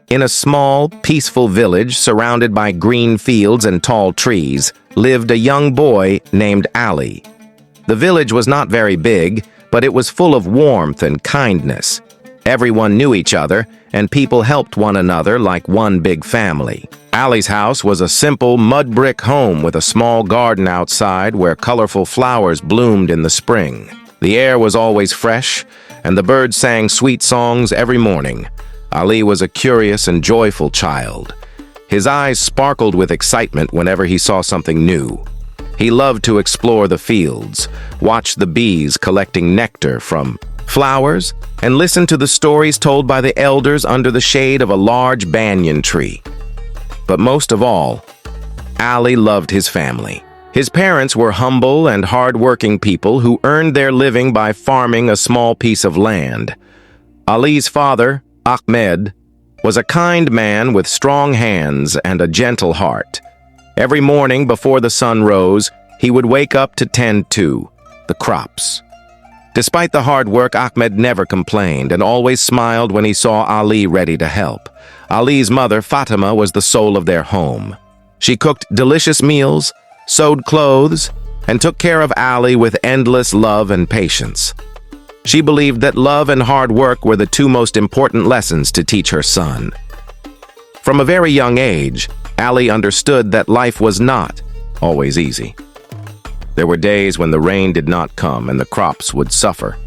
In a small, peaceful village surrounded by green fields and tall trees, lived a young boy named Ali. The village was not very big, but it was full of warmth and kindness. Everyone knew each other, and people helped one another like one big family. Ali's house was a simple mud brick home with a small garden outside where colorful flowers bloomed in the spring. The air was always fresh, and the birds sang sweet songs every morning. Ali was a curious and joyful child. His eyes sparkled with excitement whenever he saw something new. He loved to explore the fields, watch the bees collecting nectar from flowers, and listen to the stories told by the elders under the shade of a large banyan tree. But most of all, Ali loved his family. His parents were humble and hard-working people who earned their living by farming a small piece of land. Ali's father, Ahmed, was a kind man with strong hands and a gentle heart. Every morning before the sun rose, he would wake up to tend to the crops. Despite the hard work, Ahmed never complained and always smiled when he saw Ali ready to help. Ali's mother, Fatima, was the soul of their home. She cooked delicious meals, sewed clothes, and took care of Ali with endless love and patience. She believed that love and hard work were the two most important lessons to teach her son. From a very young age, Ali understood that life was not always easy. There were days when the rain did not come and the crops would suffer.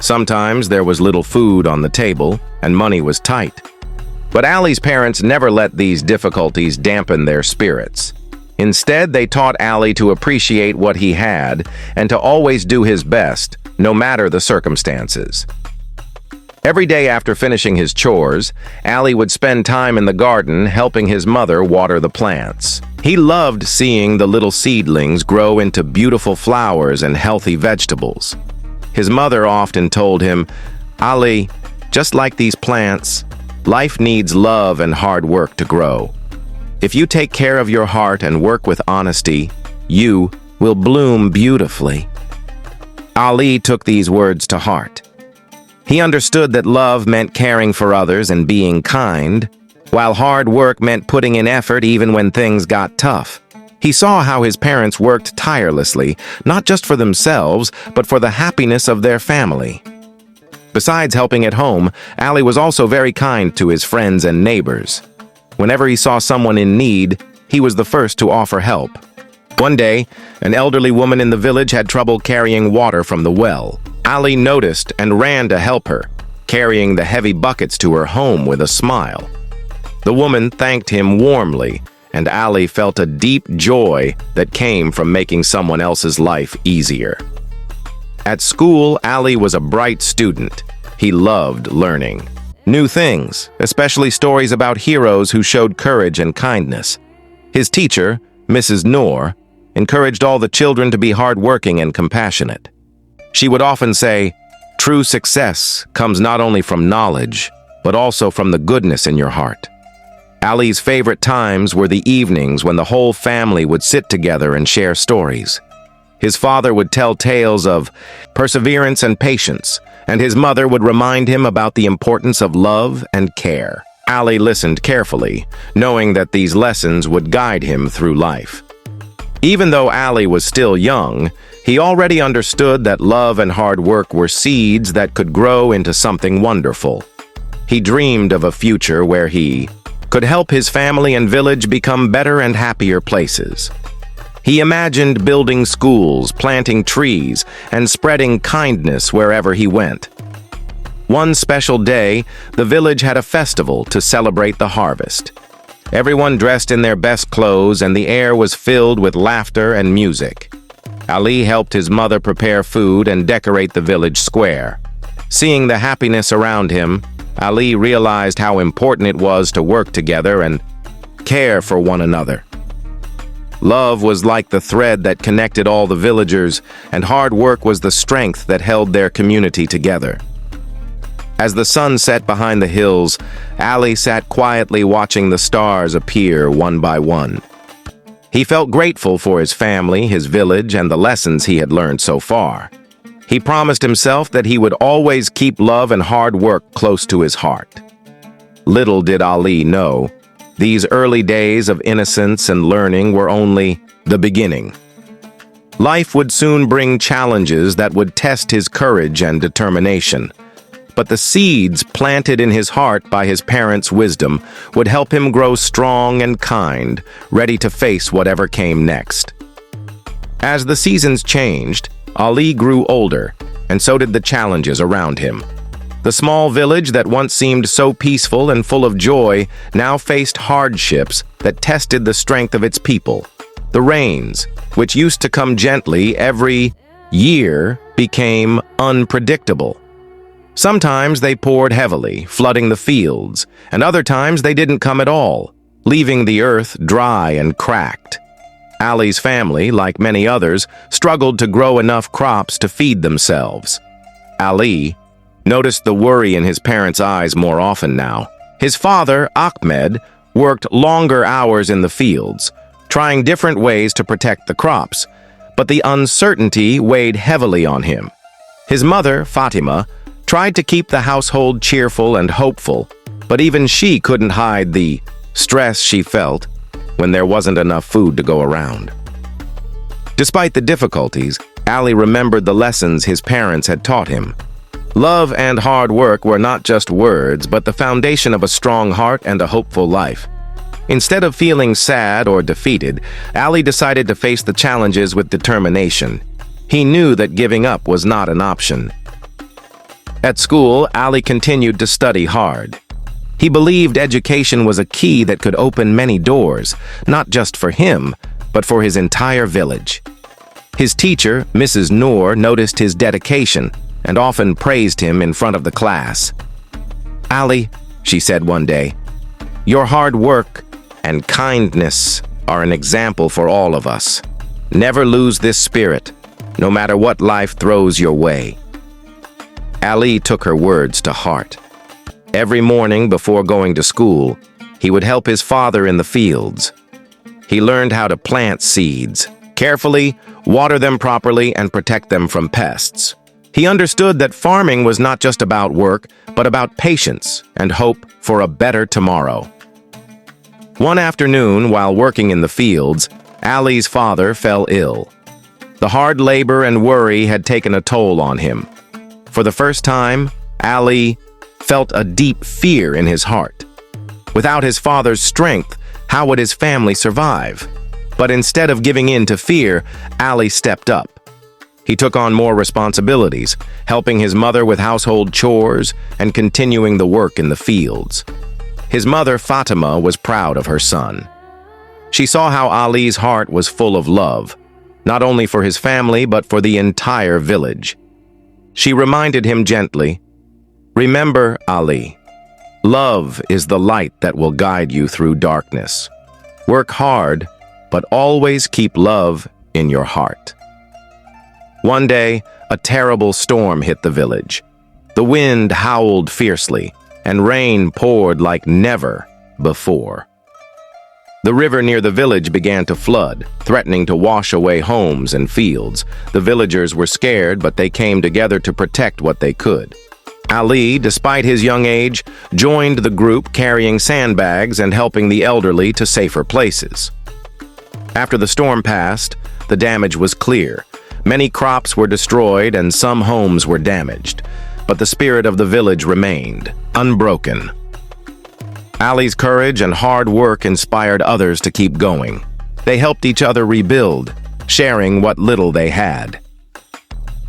Sometimes there was little food on the table and money was tight. But Ali's parents never let these difficulties dampen their spirits. Instead, they taught Ali to appreciate what he had and to always do his best, no matter the circumstances. Every day after finishing his chores, Ali would spend time in the garden helping his mother water the plants. He loved seeing the little seedlings grow into beautiful flowers and healthy vegetables. His mother often told him, "Ali, just like these plants, life needs love and hard work to grow. If you take care of your heart and work with honesty, you will bloom beautifully." Ali took these words to heart. He understood that love meant caring for others and being kind, while hard work meant putting in effort even when things got tough. He saw how his parents worked tirelessly, not just for themselves, but for the happiness of their family. Besides helping at home, Ali was also very kind to his friends and neighbors. Whenever he saw someone in need, he was the first to offer help. One day, an elderly woman in the village had trouble carrying water from the well. Ali noticed and ran to help her, carrying the heavy buckets to her home with a smile. The woman thanked him warmly, and Ali felt a deep joy that came from making someone else's life easier. At school, Ali was a bright student. He loved learning new things, especially stories about heroes who showed courage and kindness. His teacher, Mrs. Noor, encouraged all the children to be hardworking and compassionate. She would often say, "True success comes not only from knowledge, but also from the goodness in your heart." Ali's favorite times were the evenings when the whole family would sit together and share stories. His father would tell tales of perseverance and patience, and his mother would remind him about the importance of love and care. Ali listened carefully, knowing that these lessons would guide him through life. Even though Ali was still young, he already understood that love and hard work were seeds that could grow into something wonderful. He dreamed of a future where he could help his family and village become better and happier places. He imagined building schools, planting trees, and spreading kindness wherever he went. One special day, the village had a festival to celebrate the harvest. Everyone dressed in their best clothes and the air was filled with laughter and music. Ali helped his mother prepare food and decorate the village square. Seeing the happiness around him, Ali realized how important it was to work together and care for one another. Love was like the thread that connected all the villagers, and hard work was the strength that held their community together. As the sun set behind the hills, Ali sat quietly watching the stars appear one by one. He felt grateful for his family, his village, and the lessons he had learned so far. He promised himself that he would always keep love and hard work close to his heart. Little did Ali know, these early days of innocence and learning were only the beginning. Life would soon bring challenges that would test his courage and determination. But the seeds planted in his heart by his parents' wisdom would help him grow strong and kind, ready to face whatever came next. As the seasons changed, Ali grew older, and so did the challenges around him. The small village that once seemed so peaceful and full of joy now faced hardships that tested the strength of its people. The rains, which used to come gently every year, became unpredictable. Sometimes they poured heavily, flooding the fields, and other times they didn't come at all, leaving the earth dry and cracked. Ali's family, like many others, struggled to grow enough crops to feed themselves. Ali noticed the worry in his parents' eyes more often now. His father, Ahmed, worked longer hours in the fields, trying different ways to protect the crops, but the uncertainty weighed heavily on him. His mother, Fatima, tried to keep the household cheerful and hopeful, but even she couldn't hide the stress she felt when there wasn't enough food to go around. Despite the difficulties, Ali remembered the lessons his parents had taught him. Love and hard work were not just words, but the foundation of a strong heart and a hopeful life. Instead of feeling sad or defeated, Ali decided to face the challenges with determination. He knew that giving up was not an option. At school, Ali continued to study hard. He believed education was a key that could open many doors, not just for him, but for his entire village. His teacher, Mrs. Noor, noticed his dedication and often praised him in front of the class. "Ali," she said one day, "your hard work and kindness are an example for all of us. Never lose this spirit, no matter what life throws your way." Ali took her words to heart. Every morning before going to school, he would help his father in the fields. He learned how to plant seeds, carefully, water them properly, and protect them from pests. He understood that farming was not just about work, but about patience and hope for a better tomorrow. One afternoon, while working in the fields, Ali's father fell ill. The hard labor and worry had taken a toll on him. For the first time, Ali felt a deep fear in his heart. Without his father's strength, how would his family survive? But instead of giving in to fear, Ali stepped up. He took on more responsibilities, helping his mother with household chores and continuing the work in the fields. His mother, Fatima, was proud of her son. She saw how Ali's heart was full of love, not only for his family but for the entire village. She reminded him gently, "Remember, Ali, love is the light that will guide you through darkness. Work hard, but always keep love in your heart." One day, a terrible storm hit the village. The wind howled fiercely, and rain poured like never before. The river near the village began to flood, threatening to wash away homes and fields. The villagers were scared, but they came together to protect what they could. Ali, despite his young age, joined the group carrying sandbags and helping the elderly to safer places. After the storm passed, the damage was clear. Many crops were destroyed and some homes were damaged, but the spirit of the village remained, unbroken. Ali's courage and hard work inspired others to keep going. They helped each other rebuild, sharing what little they had.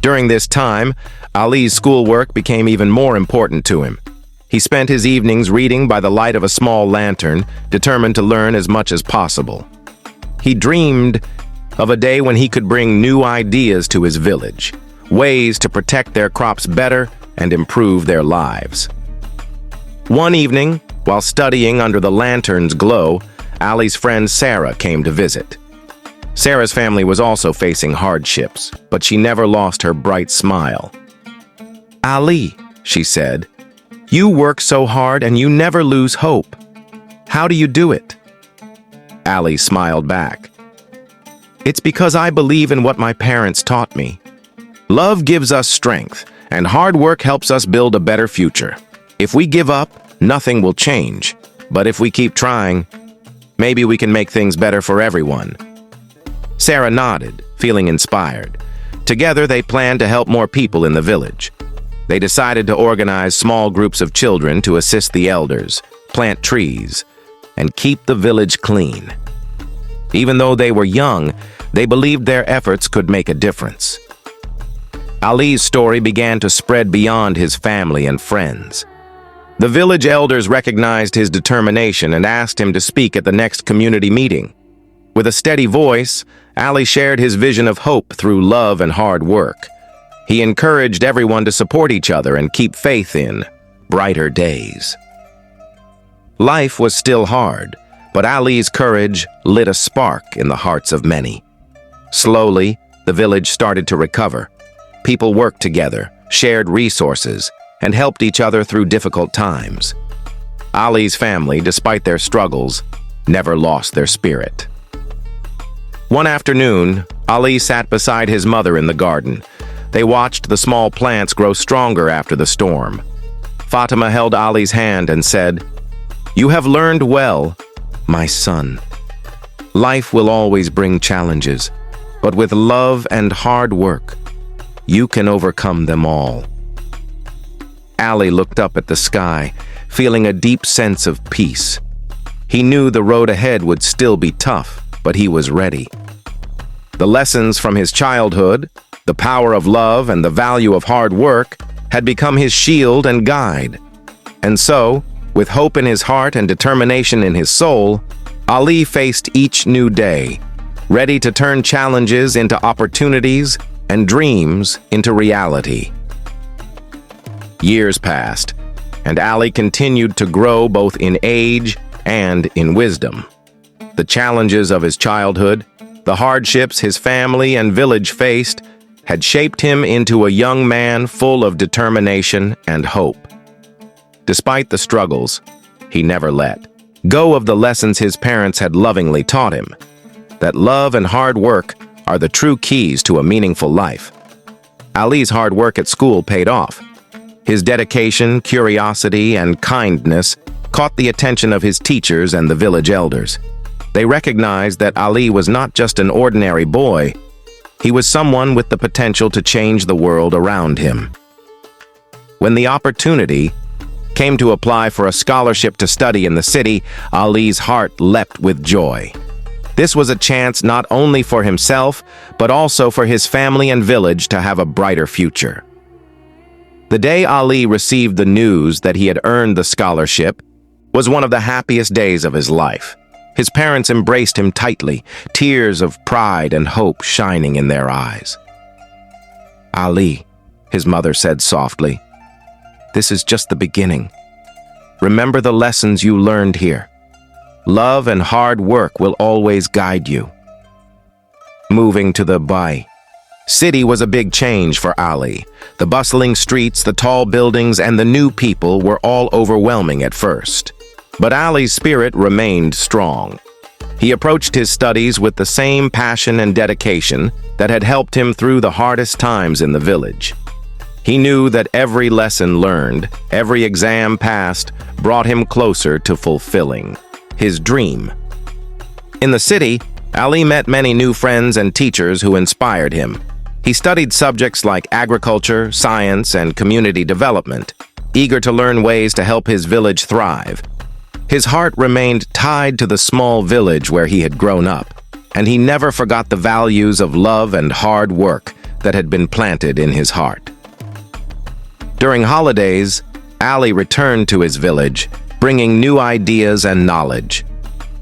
During this time, Ali's schoolwork became even more important to him. He spent his evenings reading by the light of a small lantern, determined to learn as much as possible. He dreamed of a day when he could bring new ideas to his village, ways to protect their crops better and improve their lives. One evening, while studying under the lantern's glow, Ali's friend Sarah came to visit. Sarah's family was also facing hardships, but she never lost her bright smile. "Ali," she said, "you work so hard and you never lose hope. How do you do it?" Ali smiled back. "It's because I believe in what my parents taught me. Love gives us strength, and hard work helps us build a better future. If we give up, nothing will change. But if we keep trying, maybe we can make things better for everyone." Sarah nodded, feeling inspired. Together, they planned to help more people in the village. They decided to organize small groups of children to assist the elders, plant trees, and keep the village clean. Even though they were young, they believed their efforts could make a difference. Ali's story began to spread beyond his family and friends. The village elders recognized his determination and asked him to speak at the next community meeting. With a steady voice, Ali shared his vision of hope through love and hard work. He encouraged everyone to support each other and keep faith in brighter days. Life was still hard, but Ali's courage lit a spark in the hearts of many. Slowly, the village started to recover. People worked together, shared resources, and helped each other through difficult times. Ali's family, despite their struggles, never lost their spirit. One afternoon, Ali sat beside his mother in the garden. They watched the small plants grow stronger after the storm. Fatima held Ali's hand and said, "You have learned well, my son. Life will always bring challenges, but with love and hard work, you can overcome them all." Ali looked up at the sky, feeling a deep sense of peace. He knew the road ahead would still be tough, but he was ready. The lessons from his childhood, the power of love and the value of hard work, had become his shield and guide. And so, with hope in his heart and determination in his soul, Ali faced each new day, ready to turn challenges into opportunities and dreams into reality. Years passed, and Ali continued to grow both in age and in wisdom. The challenges of his childhood, the hardships his family and village faced, had shaped him into a young man full of determination and hope. Despite the struggles, he never let go of the lessons his parents had lovingly taught him, that love and hard work are the true keys to a meaningful life. Ali's hard work at school paid off. His dedication, curiosity, and kindness caught the attention of his teachers and the village elders. They recognized that Ali was not just an ordinary boy. He was someone with the potential to change the world around him. When the opportunity came to apply for a scholarship to study in the city, Ali's heart leapt with joy. This was a chance not only for himself, but also for his family and village to have a brighter future. The day Ali received the news that he had earned the scholarship was one of the happiest days of his life. His parents embraced him tightly, tears of pride and hope shining in their eyes. "Ali," his mother said softly, "this is just the beginning. Remember the lessons you learned here. Love and hard work will always guide you." Moving to the Bai city was a big change for Ali. The bustling streets, the tall buildings, and the new people were all overwhelming at first. But Ali's spirit remained strong. He approached his studies with the same passion and dedication that had helped him through the hardest times in the village. He knew that every lesson learned, every exam passed, brought him closer to fulfilling his dream. In the city, Ali met many new friends and teachers who inspired him. He studied subjects like agriculture, science, and community development, eager to learn ways to help his village thrive. His heart remained tied to the small village where he had grown up, and he never forgot the values of love and hard work that had been planted in his heart. During holidays, Ali returned to his village, bringing new ideas and knowledge.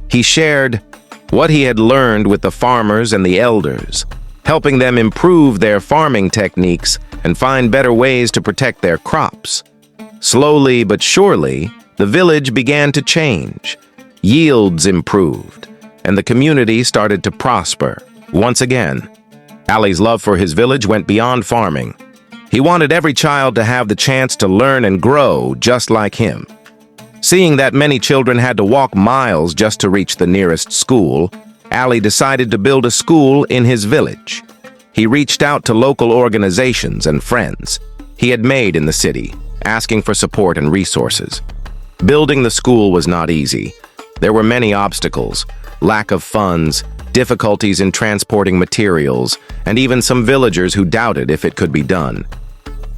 He shared what he had learned with the farmers and the elders, helping them improve their farming techniques and find better ways to protect their crops. Slowly but surely, the village began to change. Yields improved, and the community started to prosper. Once again, Ali's love for his village went beyond farming. He wanted every child to have the chance to learn and grow just like him. Seeing that many children had to walk miles just to reach the nearest school, Ali decided to build a school in his village. He reached out to local organizations and friends he had made in the city, asking for support and resources. Building the school was not easy. There were many obstacles: lack of funds, difficulties in transporting materials, and even some villagers who doubted if it could be done.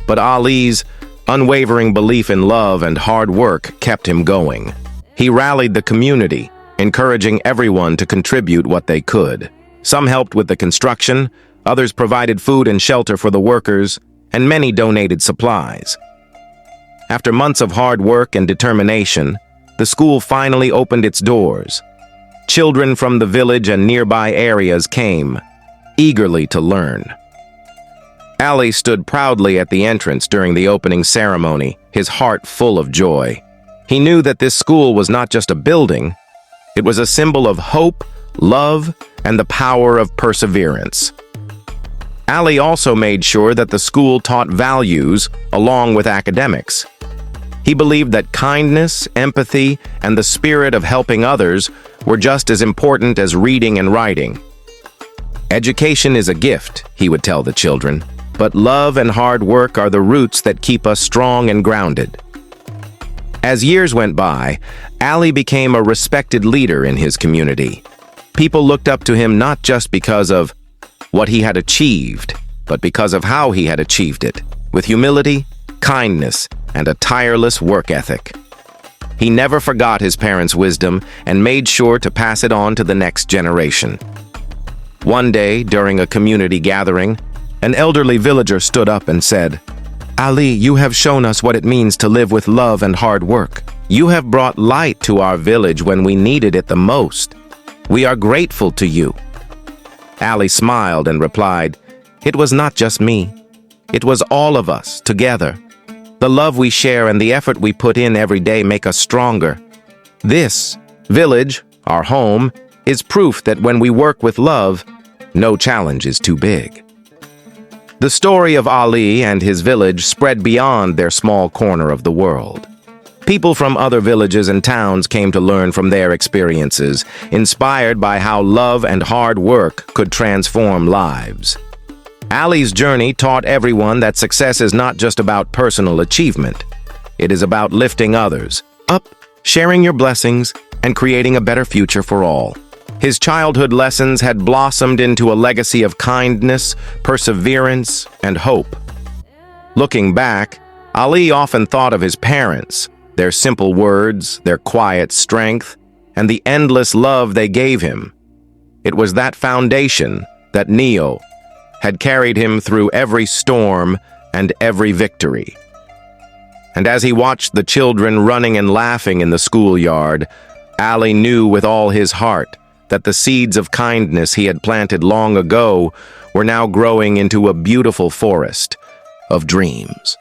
But Ali's unwavering belief in love and hard work kept him going. He rallied the community, encouraging everyone to contribute what they could. Some helped with the construction, others provided food and shelter for the workers, and many donated supplies. After months of hard work and determination, the school finally opened its doors. Children from the village and nearby areas came, eagerly to learn. Ali stood proudly at the entrance during the opening ceremony, his heart full of joy. He knew that this school was not just a building, it was a symbol of hope, love, and the power of perseverance. Ali also made sure that the school taught values along with academics. He believed that kindness, empathy, and the spirit of helping others were just as important as reading and writing. Education is a gift, he would tell the children, but love and hard work are the roots that keep us strong and grounded. As years went by, Ali became a respected leader in his community. People looked up to him not just because of what he had achieved, but because of how he had achieved it, with humility, kindness, and a tireless work ethic. He never forgot his parents' wisdom and made sure to pass it on to the next generation. One day, during a community gathering, an elderly villager stood up and said, "Ali, you have shown us what it means to live with love and hard work. You have brought light to our village when we needed it the most. We are grateful to you." Ali smiled and replied, "It was not just me. It was all of us, together. The love we share and the effort we put in every day make us stronger. This village, our home, is proof that when we work with love, no challenge is too big." The story of Ali and his village spread beyond their small corner of the world. People from other villages and towns came to learn from their experiences, inspired by how love and hard work could transform lives. Ali's journey taught everyone that success is not just about personal achievement. It is about lifting others up, sharing your blessings, and creating a better future for all. His childhood lessons had blossomed into a legacy of kindness, perseverance, and hope. Looking back, Ali often thought of his parents, their simple words, their quiet strength, and the endless love they gave him. It was that foundation that Neo had carried him through every storm and every victory. And as he watched the children running and laughing in the schoolyard, Ali knew with all his heart that the seeds of kindness he had planted long ago were now growing into a beautiful forest of dreams.